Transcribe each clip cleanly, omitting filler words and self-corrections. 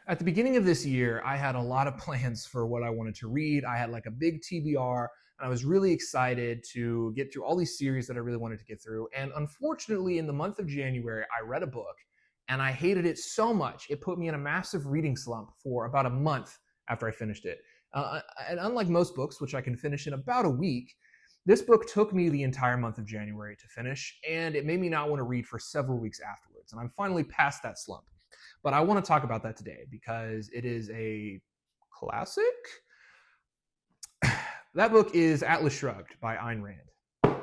At the beginning of this year, I had a lot of plans for what I wanted to read. I had like a big TBR, and I was really excited to get through all these series that I really wanted to get through. And unfortunately, in the month of January, I read a book and I hated it so much. It put me in a massive reading slump for about a month after I finished it. And unlike most books, which I can finish in about a week, this book took me the entire month of January to finish, and it made me not want to read for several weeks afterwards. And I'm finally past that slump. But I want to talk about that today because it is a classic. That book is Atlas Shrugged by Ayn Rand.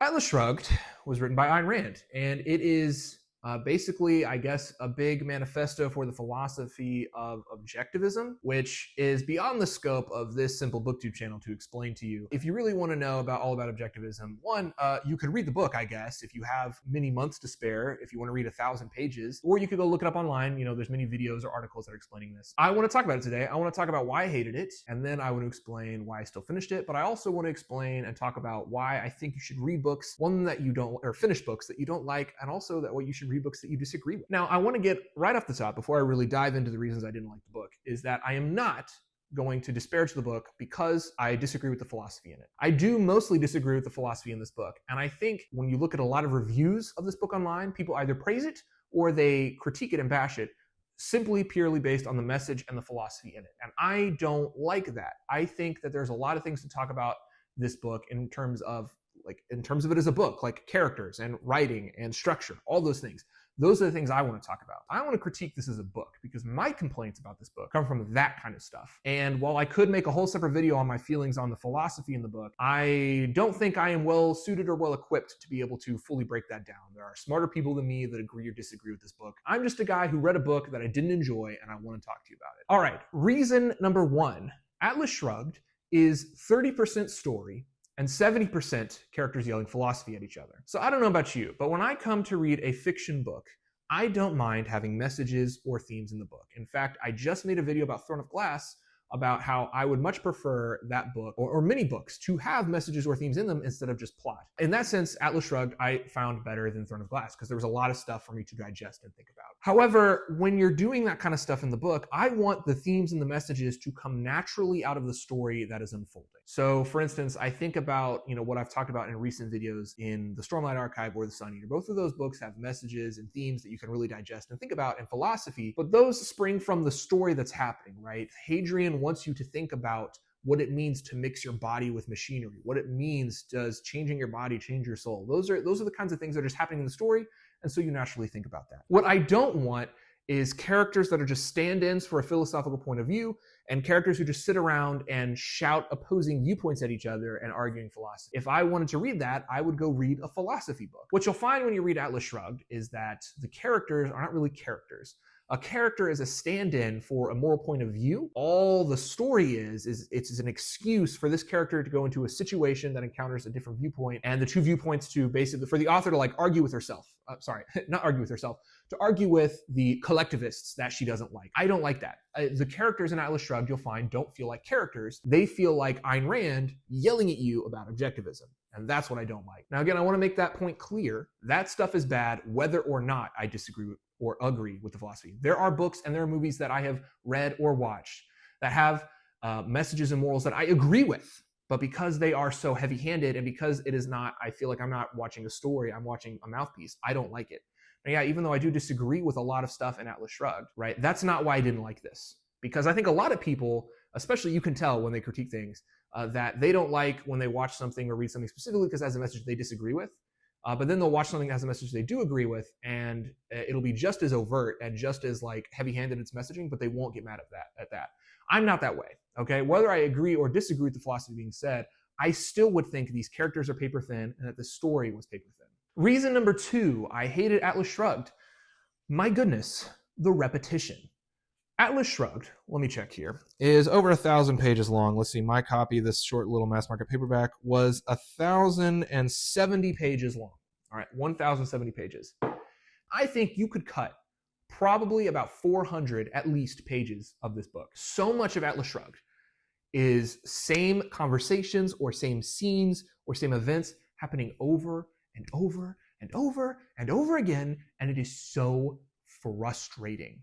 Atlas Shrugged was written by Ayn Rand, and it is basically, I guess, a big manifesto for the philosophy of objectivism, which is beyond the scope of this simple booktube channel to explain to you. If you really want to know all about objectivism, one, you could read the book, I guess, if you have many months to spare, if you want to read 1,000 pages, or you could go look it up online. You know, there's many videos or articles that are explaining this. I want to talk about it today. I want to talk about why I hated it, and then I want to explain why I still finished it, but I also want to explain and talk about why I think you should read books, one that you don't, or finish books that you don't like, and also that what you should read books that you disagree with. Now, I want to get right off the top, before I really dive into the reasons I didn't like the book, is that I am not going to disparage the book because I disagree with the philosophy in it. I do mostly disagree with the philosophy in this book, and I think when you look at a lot of reviews of this book online, people either praise it or they critique it and bash it simply purely based on the message and the philosophy in it. And I don't like that. I think that there's a lot of things to talk about this book in terms of it as a book, like characters and writing and structure, all those things. Those are the things I want to talk about. I want to critique this as a book because my complaints about this book come from that kind of stuff. And while I could make a whole separate video on my feelings on the philosophy in the book, I don't think I am well suited or well equipped to be able to fully break that down. There are smarter people than me that agree or disagree with this book. I'm just a guy who read a book that I didn't enjoy, and I want to talk to you about it. All right, reason number one, Atlas Shrugged is 30% story and 70% characters yelling philosophy at each other. So I don't know about you, but when I come to read a fiction book, I don't mind having messages or themes in the book. In fact, I just made a video about Throne of Glass about how I would much prefer that book, or many books, to have messages or themes in them instead of just plot. In that sense, Atlas Shrugged I found better than Throne of Glass because there was a lot of stuff for me to digest and think about. However, when you're doing that kind of stuff in the book, I want the themes and the messages to come naturally out of the story that is unfolding. So for instance, I think about, what I've talked about in recent videos in the Stormlight Archive or the Sun Eater. Both of those books have messages and themes that you can really digest and think about in philosophy, but those spring from the story that's happening, right? Hadrian wants you to think about what it means to mix your body with machinery, what it means, does changing your body change your soul? Those are the kinds of things that are just happening in the story, and so you naturally think about that. What I don't want is characters that are just stand-ins for a philosophical point of view, and characters who just sit around and shout opposing viewpoints at each other and arguing philosophy. If I wanted to read that, I would go read a philosophy book. What you'll find when you read Atlas Shrugged is that the characters are not really characters. A character is a stand-in for a moral point of view. All the story is it's an excuse for this character to go into a situation that encounters a different viewpoint, and the two viewpoints to basically, for the author to argue with herself. Not argue with herself, to argue with the collectivists that she doesn't like. I don't like that. The characters in Atlas Shrugged, you'll find, don't feel like characters. They feel like Ayn Rand yelling at you about objectivism. And that's what I don't like. Now, again, I want to make that point clear. That stuff is bad, whether or not I disagree with or agree with the philosophy. There are books and there are movies that I have read or watched that have messages and morals that I agree with. But because they are so heavy-handed and because it is not, I feel like I'm not watching a story, I'm watching a mouthpiece, I don't like it. Now, yeah, even though I do disagree with a lot of stuff in Atlas Shrugged, right? That's not why I didn't like this. Because I think a lot of people, especially you can tell when they critique things, that they don't like when they watch something or read something specifically because it has a message they disagree with. But then they'll watch something that has a message they do agree with, and it'll be just as overt and just as heavy-handed in its messaging, but they won't get mad at that. I'm not that way, okay? Whether I agree or disagree with the philosophy being said, I still would think these characters are paper thin and that the story was paper thin. Reason number two, I hated Atlas Shrugged. My goodness, the repetition. Atlas Shrugged, let me check here, is over 1,000 pages long. Let's see, my copy, this short little mass market paperback, was 1,070 pages long. All right, 1,070 pages. I think you could cut probably about 400 at least pages of this book. So much of Atlas Shrugged is same conversations or same scenes or same events happening over and over and over and over again, and it is so frustrating.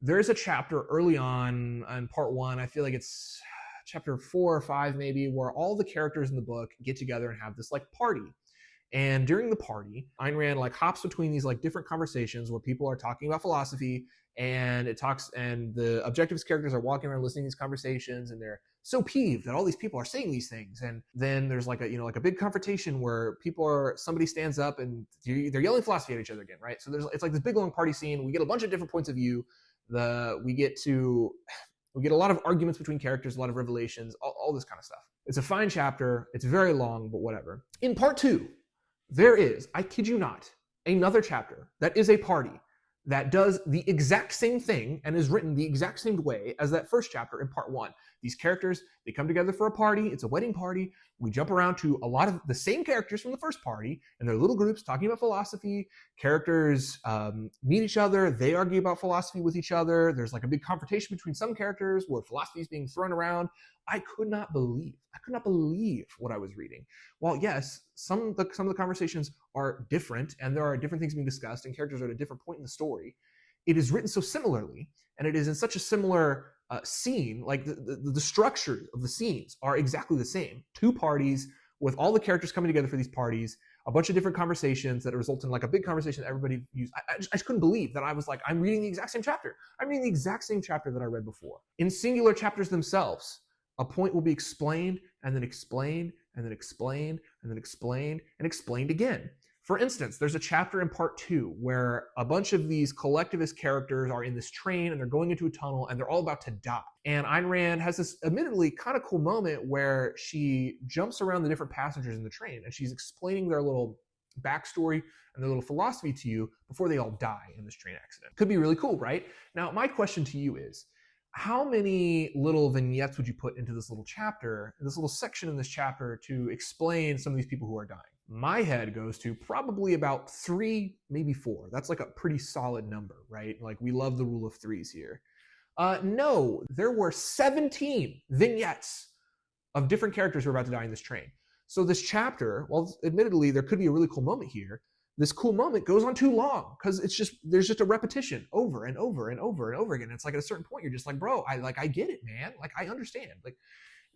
there's a chapter early on in part 1, I feel like it's chapter 4 or 5 maybe, where all the characters in the book get together and have this like party. And during the party, Ayn Rand like hops between these like different conversations where people are talking about philosophy, and the objectivist characters are walking around listening to these conversations, and they're so peeved that all these people are saying these things. And then there's like a big confrontation where somebody stands up and they're yelling philosophy at each other again, right? So it's like this big long party scene. We get a bunch of different points of view. We get a lot of arguments between characters, a lot of revelations, all this kind of stuff. It's a fine chapter. It's very long, but whatever. In part 2, there is, I kid you not, another chapter that is a party that does the exact same thing and is written the exact same way as that first chapter in part 1. These characters, they come together for a party. It's a wedding party. We jump around to a lot of the same characters from the first party in their little groups talking about philosophy. Characters meet each other. They argue about philosophy with each other. There's like a big confrontation between some characters where philosophy is being thrown around. I could not believe what I was reading. While yes, some of the conversations are different and there are different things being discussed and characters are at a different point in the story, it is written so similarly and it is in such a similar scene. Like the structure of the scenes are exactly the same. 2 parties with all the characters coming together for these parties, a bunch of different conversations that result in like a big conversation that everybody views. I just couldn't believe that I was like, I'm reading the exact same chapter. I'm reading the exact same chapter that I read before. In singular chapters themselves, a point will be explained and then explained and then explained and then explained and explained again. For instance, there's a chapter in part 2 where a bunch of these collectivist characters are in this train and they're going into a tunnel and they're all about to die. And Ayn Rand has this admittedly kind of cool moment where she jumps around the different passengers in the train and she's explaining their little backstory and their little philosophy to you before they all die in this train accident. Could be really cool, right? Now, my question to you is, how many little vignettes would you put into this little chapter, this little section in this chapter to explain some of these people who are dying? My head goes to probably about 3, maybe 4. That's like a pretty solid number, right? Like we love the rule of 3s here. No, there were 17 vignettes of different characters who are about to die in this train. So this chapter, well, admittedly, there could be a really cool moment here. This cool moment goes on too long because there's just a repetition over and over and over and over again. It's like at a certain point, you're just like, bro, I get it, man. Like I understand. Like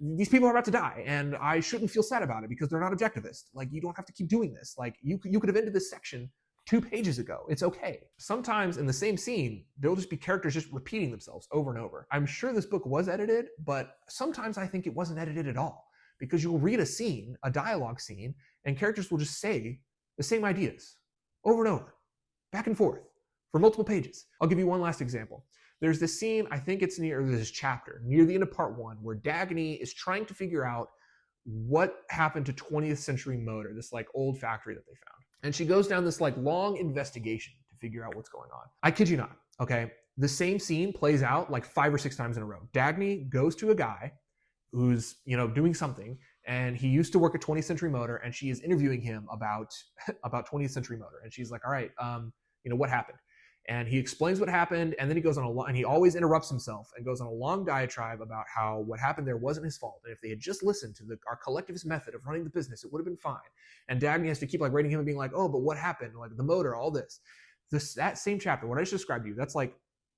these people are about to die and I shouldn't feel sad about it because they're not objectivist. Like you don't have to keep doing this. Like you could have ended this section 2 pages ago. It's okay. Sometimes in the same scene, there'll just be characters just repeating themselves over and over. I'm sure this book was edited, but sometimes I think it wasn't edited at all because you'll read a scene, a dialogue scene, and characters will just say the same ideas over and over, back and forth for multiple pages. I'll give you one last example. There's this scene, I think it's there's this chapter near the end of part 1 where Dagny is trying to figure out what happened to 20th Century Motor, this like old factory that they found. And she goes down this like long investigation to figure out what's going on. I kid you not, okay? The same scene plays out like 5 or 6 times in a row. Dagny goes to a guy who's, doing something, and he used to work at 20th Century Motor, and she is interviewing him about 20th Century Motor. And she's like, all right, what happened? And he explains what happened, and then he goes on and he always interrupts himself and goes on a long diatribe about how what happened there wasn't his fault. And if they had just listened to our collectivist method of running the business, it would have been fine. And Dagny has to keep like rating him and being like, oh, but what happened? Like the motor, all this. That same chapter, what I just described to you, that's like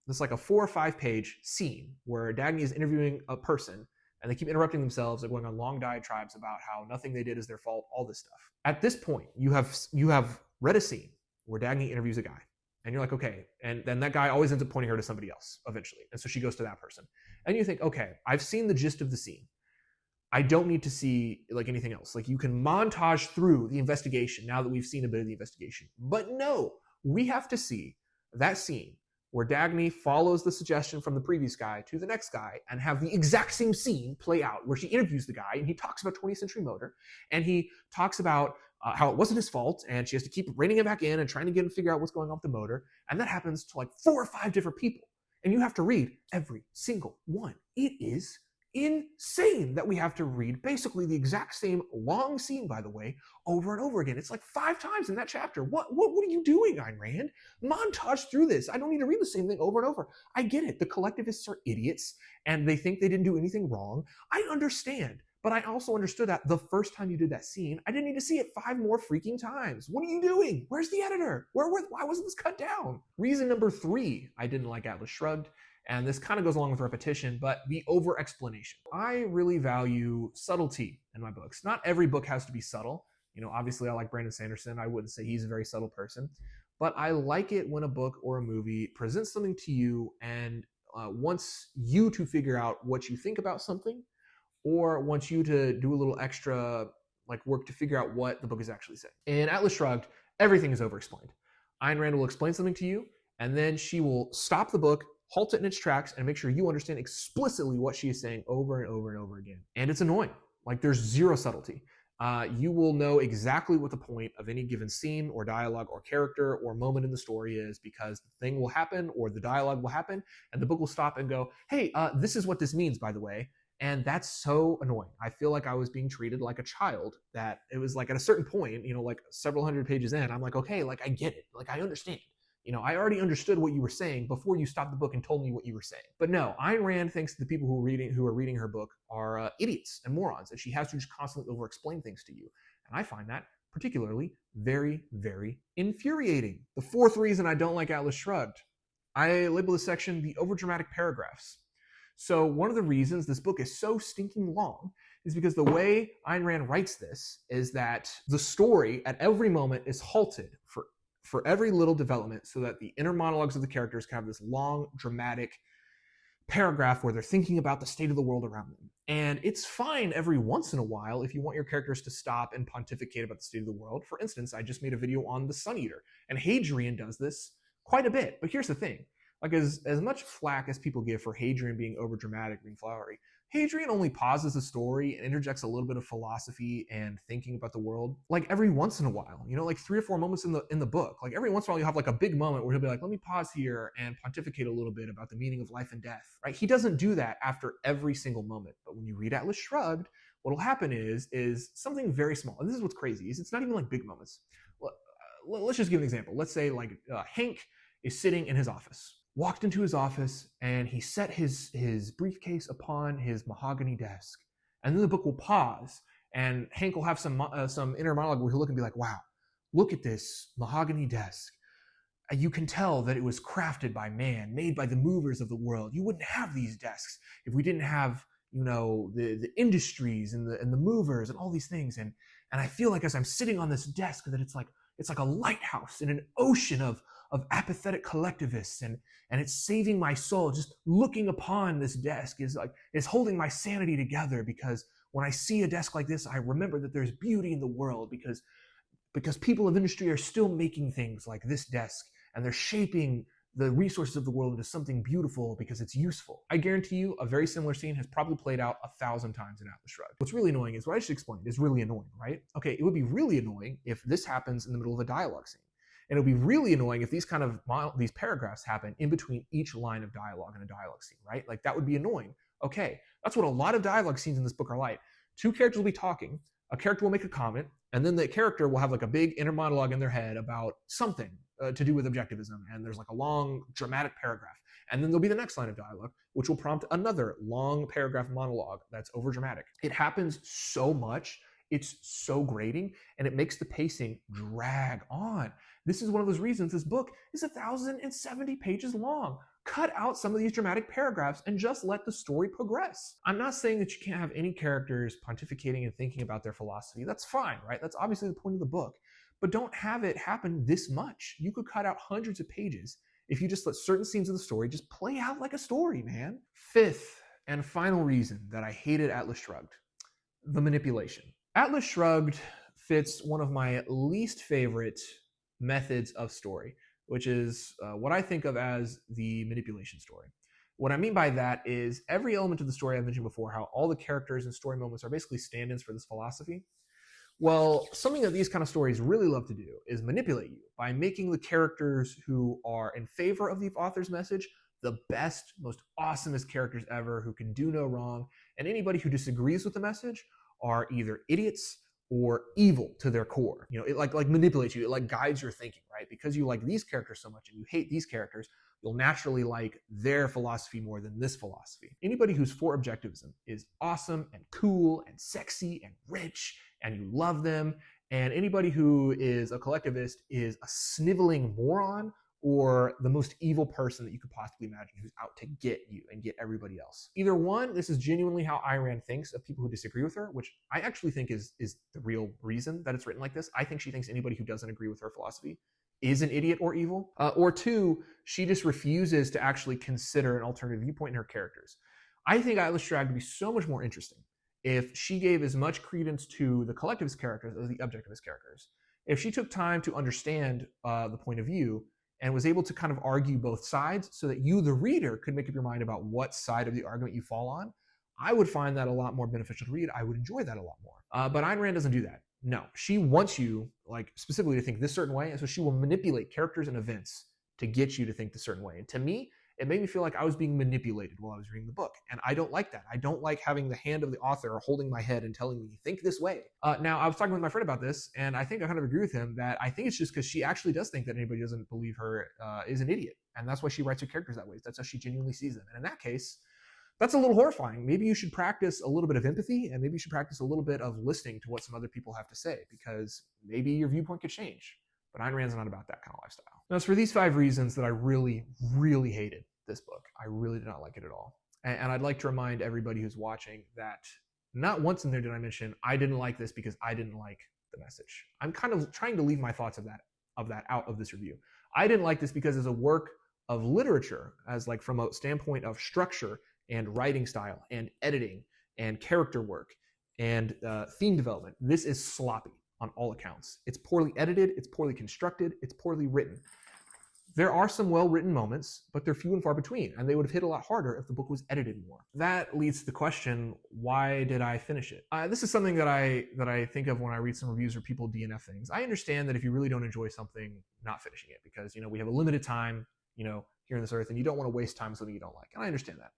a 4 or 5 page scene where Dagny is interviewing a person, and they keep interrupting themselves and going on long diatribes about how nothing they did is their fault, all this stuff. At this point, you have read a scene where Dagny interviews a guy, and you're like, okay, and then that guy always ends up pointing her to somebody else eventually, and so she goes to that person. And you think, okay, I've seen the gist of the scene. I don't need to see like anything else. Like you can montage through the investigation now that we've seen a bit of the investigation. But no, we have to see that scene where Dagny follows the suggestion from the previous guy to the next guy and have the exact same scene play out where she interviews the guy and he talks about 20th Century Motor and he talks about how it wasn't his fault and she has to keep reining him back in and trying to get him to figure out what's going on with the motor. And that happens to like 4 or 5 different people. And you have to read every single one. It is insane that we have to read basically the exact same long scene, by the way, over and over again. It's like 5 times in that chapter. What are you doing, Ayn Rand? Montage through this. I don't need to read the same thing over and over. I get it. The collectivists are idiots and they think they didn't do anything wrong. I understand. But I also understood that the first time you did that scene, I didn't need to see it 5 more freaking times. What are you doing? Where's the editor? Why wasn't this cut down? Reason number 3 I didn't like Atlas Shrugged, and this kind of goes along with repetition, but the over-explanation. I really value subtlety in my books. Not every book has to be subtle. Obviously I like Brandon Sanderson. I wouldn't say he's a very subtle person, but I like it when a book or a movie presents something to you and wants you to figure out what you think about something, or wants you to do a little extra work to figure out what the book is actually saying. In Atlas Shrugged, everything is over-explained. Ayn Rand will explain something to you, and then she will stop the book, halt it in its tracks, and make sure you understand explicitly what she is saying over and over and over again. And it's annoying. There's zero subtlety. You will know exactly what the point of any given scene or dialogue or character or moment in the story is, because the thing will happen or the dialogue will happen, and the book will stop and go, hey, this is what this means, by the way. And that's so annoying. I feel like I was being treated like a child, that it was at a certain point, several hundred pages in, I'm like, okay, I get it. I understand. I already understood what you were saying before you stopped the book and told me what you were saying. But no, Ayn Rand thinks the people who are reading her book are idiots and morons, and she has to just constantly over-explain things to you. And I find that particularly very, very infuriating. The 4th reason I don't like Atlas Shrugged, I label this section the overdramatic paragraphs. So one of the reasons this book is so stinking long is because the way Ayn Rand writes this is that the story at every moment is halted for every little development, so that the inner monologues of the characters can have this long, dramatic paragraph where they're thinking about the state of the world around them. And it's fine every once in a while if you want your characters to stop and pontificate about the state of the world. For instance, I just made a video on the Sun Eater, and Hadrian does this quite a bit. But here's the thing. As much flack as people give for Hadrian being overdramatic, being flowery, Hadrian only pauses the story and interjects a little bit of philosophy and thinking about the world every once in a while. 3 or 4 moments in the book. Every once in a while you have a big moment where he'll be like, let me pause here and pontificate a little bit about the meaning of life and death. Right? He doesn't do that after every single moment. But when you read Atlas Shrugged, what'll happen is something very small. And this is what's crazy, is it's not even big moments. Let's just give an example. Let's say Hank is sitting in his office. Walked into his office, and he set his briefcase upon his mahogany desk. And then the book will pause, and Hank will have some inner monologue where he'll look and be like, wow, look at this mahogany desk. You can tell that it was crafted by man, made by the movers of the world. You wouldn't have these desks if we didn't have, the industries and the movers and all these things. And I feel as I'm sitting on this desk that it's like a lighthouse in an ocean of apathetic collectivists, and it's saving my soul. Just looking upon this desk is holding my sanity together, because when I see a desk like this, I remember that there's beauty in the world, because people of industry are still making things like this desk, and they're shaping the resources of the world into something beautiful because it's useful. I guarantee you a very similar scene has probably played out 1,000 times in Atlas Shrugged. What's really annoying is what I just explained is really annoying, right? Okay, it would be really annoying if this happens in the middle of a dialogue scene. And it would be really annoying if these paragraphs happen in between each line of dialogue in a dialogue scene, right? That would be annoying. Okay, that's what a lot of dialogue scenes in this book are like. 2 characters will be talking, a character will make a comment, and then the character will have a big inner monologue in their head about something to do with objectivism, and there's a long dramatic paragraph. And then there'll be the next line of dialogue, which will prompt another long paragraph monologue that's overdramatic. It happens so much, it's so grating, and it makes the pacing drag on. This is one of those reasons this book is 1,070 pages long. Cut out some of these dramatic paragraphs and just let the story progress. I'm not saying that you can't have any characters pontificating and thinking about their philosophy. That's fine, right? That's obviously the point of the book. But don't have it happen this much. You could cut out hundreds of pages if you just let certain scenes of the story just play out like a story, man. 5th and final reason that I hated Atlas Shrugged, the manipulation. Atlas Shrugged fits one of my least favorite methods of story, which is what I think of as the manipulation story. What I mean by that is every element of the story I mentioned before, how all the characters and story moments are basically stand-ins for this philosophy. Well, something that these kind of stories really love to do is manipulate you by making the characters who are in favor of the author's message the best, most awesomest characters ever, who can do no wrong, and anybody who disagrees with the message are either idiots or evil to their core. It manipulates you. It guides your thinking, right? Because you like these characters so much and you hate these characters, you'll naturally like their philosophy more than this philosophy. Anybody who's for objectivism is awesome and cool and sexy and rich, and you love them. And anybody who is a collectivist is a sniveling moron or the most evil person that you could possibly imagine, who's out to get you and get everybody else. Either one, this is genuinely how Ayn Rand thinks of people who disagree with her, which I actually think is the real reason that it's written like this. I think she thinks anybody who doesn't agree with her philosophy is an idiot or evil. Or two, she just refuses to actually consider an alternative viewpoint in her characters. I think Atlas Shrugged would be so much more interesting if she gave as much credence to the collectivist characters as the objectivist characters. If she took time to understand the point of view and was able to kind of argue both sides so that you, the reader, could make up your mind about what side of the argument you fall on, I would find that a lot more beneficial to read. I would enjoy that a lot more. But Ayn Rand doesn't do that. No, she wants you, like, specifically to think this certain way, and so she will manipulate characters and events to get you to think the certain way. And to me, it made me feel like I was being manipulated while I was reading the book. And I don't like that. I don't like having the hand of the author holding my head and telling me, think this way. Now, I was talking with my friend about this, and I think I kind of agree with him that I think it's just because she actually does think that anybody who doesn't believe her is an idiot. And that's why she writes her characters that way. That's how she genuinely sees them. And in that case, that's a little horrifying. Maybe you should practice a little bit of empathy, and maybe you should practice a little bit of listening to what some other people have to say, because maybe your viewpoint could change. But Ayn Rand's not about that kind of lifestyle. Now, it's for these 5 reasons that I really, really hated this book. I really did not like it at all. And I'd like to remind everybody who's watching that not once in there did I mention, I didn't like this because I didn't like the message. I'm kind of trying to leave my thoughts of that out of this review. I didn't like this because as a work of literature, as like from a standpoint of structure and writing style and editing and character work and theme development, this is sloppy on all accounts. It's poorly edited, it's poorly constructed, it's poorly written. There are some well-written moments, but they're few and far between, and they would have hit a lot harder if the book was edited more. That leads to the question, why did I finish it? This is something that I think of when I read some reviews or people DNF things. I understand that if you really don't enjoy something, not finishing it, because we have a limited time, here on this earth, and you don't want to waste time on something you don't like, and I understand that.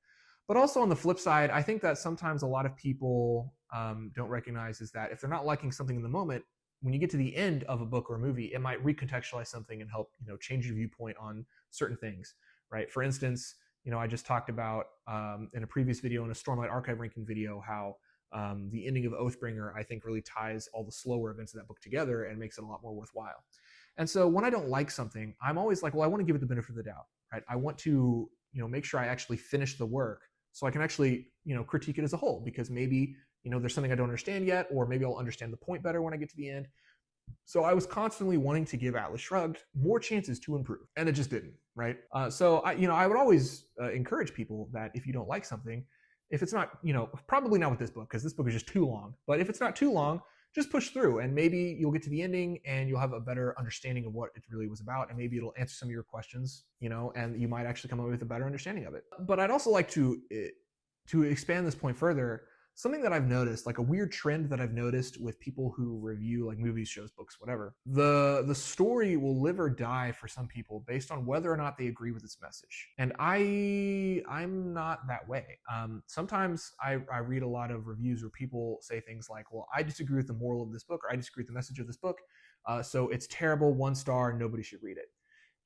But also on the flip side, I think that sometimes a lot of people don't recognize is that if they're not liking something in the moment, when you get to the end of a book or a movie, it might recontextualize something and help change your viewpoint on certain things, right? For instance, I just talked about in a previous video, in a Stormlight Archive ranking video, how the ending of Oathbringer, I think, really ties all the slower events of that book together and makes it a lot more worthwhile. And so when I don't like something, I'm always like, well, I want to give it the benefit of the doubt, right? I want to make sure I actually finish the work so I can actually critique it as a whole, because maybe there's something I don't understand yet, or maybe I'll understand the point better when I get to the end. So I was constantly wanting to give Atlas Shrugged more chances to improve, and it just didn't, right? So I would always encourage people that if you don't like something, if it's not, probably not with this book, because this book is just too long, but if it's not too long, just push through, and maybe you'll get to the ending and you'll have a better understanding of what it really was about, and maybe it'll answer some of your questions, and you might actually come away with a better understanding of it. But I'd also like to expand this point further. Something that I've noticed, like a weird trend that I've noticed with people who review like movies, shows, books, whatever, the story will live or die for some people based on whether or not they agree with its message. And I'm not that way. Sometimes I read a lot of reviews where people say things like, well, I disagree with the moral of this book, or I disagree with the message of this book, so it's terrible, 1 star, nobody should read it.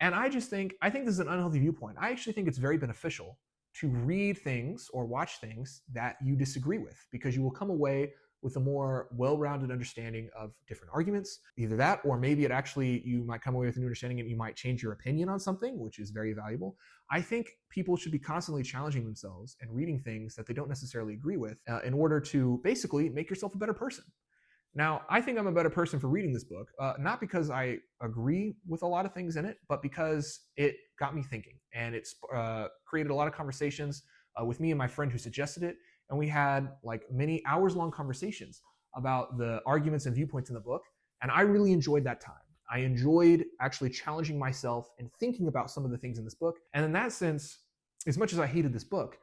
And I think this is an unhealthy viewpoint. I actually think it's very beneficial to read things or watch things that you disagree with, because you will come away with a more well-rounded understanding of different arguments. Either that, or maybe you might come away with a new understanding and you might change your opinion on something, which is very valuable. I think people should be constantly challenging themselves and reading things that they don't necessarily agree with in order to basically make yourself a better person. Now, I think I'm a better person for reading this book, not because I agree with a lot of things in it, but because it got me thinking, and it's created a lot of conversations with me and my friend who suggested it, and we had like many hours-long conversations about the arguments and viewpoints in the book, and I really enjoyed that time. I enjoyed actually challenging myself and thinking about some of the things in this book, and in that sense, as much as I hated this book,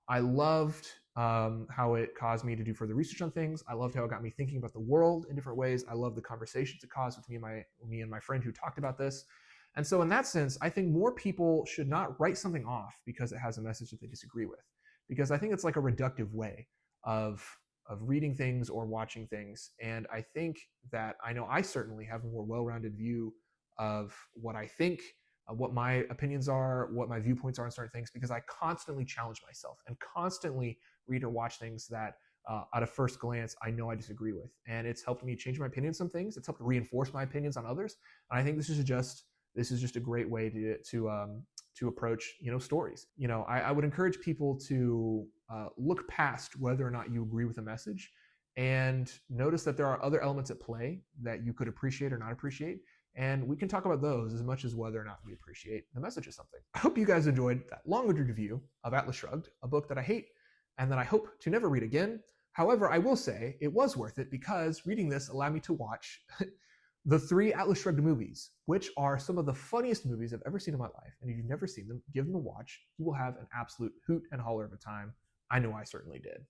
I loved how it caused me to do further research on things. I loved how it got me thinking about the world in different ways. I loved the conversations it caused with me and my friend who talked about this. And so in that sense, I think more people should not write something off because it has a message that they disagree with, because I think it's like a reductive way of reading things or watching things. And I think that I certainly have a more well-rounded view of what I think what my opinions are, what my viewpoints are on certain things, because I constantly challenge myself and constantly read or watch things that at a first glance I know I disagree with, and it's helped me change my opinion on some things. It's helped reinforce my opinions on others, and I think this is just a great way to approach stories. I would encourage people to look past whether or not you agree with a message, and notice that there are other elements at play that you could appreciate or not appreciate. And we can talk about those as much as whether or not we appreciate the message of something. I hope you guys enjoyed that long-winded review of Atlas Shrugged, a book that I hate and that I hope to never read again. However, I will say it was worth it because reading this allowed me to watch the 3 Atlas Shrugged movies, which are some of the funniest movies I've ever seen in my life. And if you've never seen them, give them a watch. You will have an absolute hoot and holler of a time. I know I certainly did.